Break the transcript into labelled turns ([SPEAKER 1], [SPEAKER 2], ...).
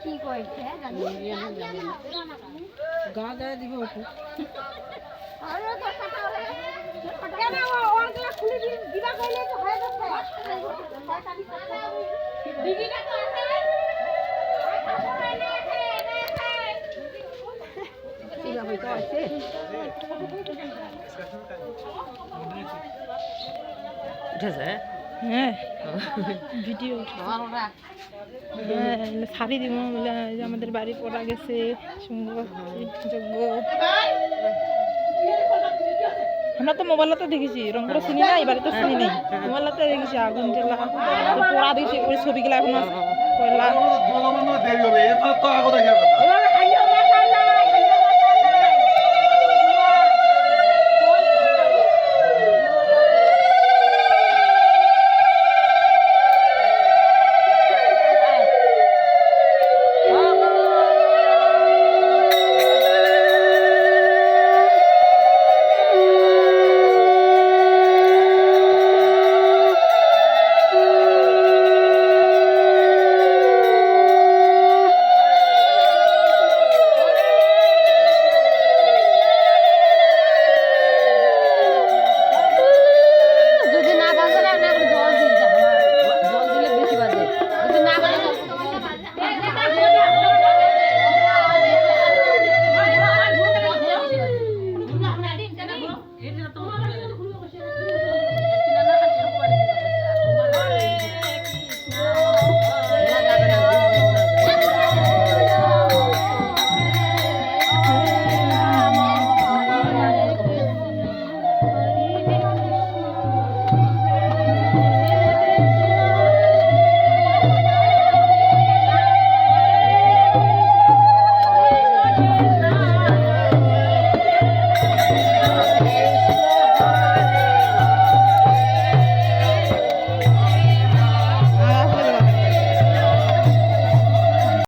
[SPEAKER 1] কি কইছে
[SPEAKER 2] গা গায়ে দিব একটু
[SPEAKER 1] আরে তো কথা হলে কেন ওরগুলা খুলে দিবা কইলে তো হয়ে যাচ্ছে দিদিটা তো আছে দিবা কই তো আছে
[SPEAKER 2] উঠেছে
[SPEAKER 3] হ্যাঁ ভিডিও হ্যাঁ শাড়ি দিব বলে যে আমাদের বাড়ি পড়া গেছে যোগ্য আমরা তো মোবাইলতে দেখেছি রংপুর চিনি না এবারে তো চিনি নেই মোবাইলতে দেখেছি আগুন জ্বলা পড়া দেখছি ওই ছবিগুলা এখন কয়লা
[SPEAKER 4] দেরি হবে এরপর তো আগত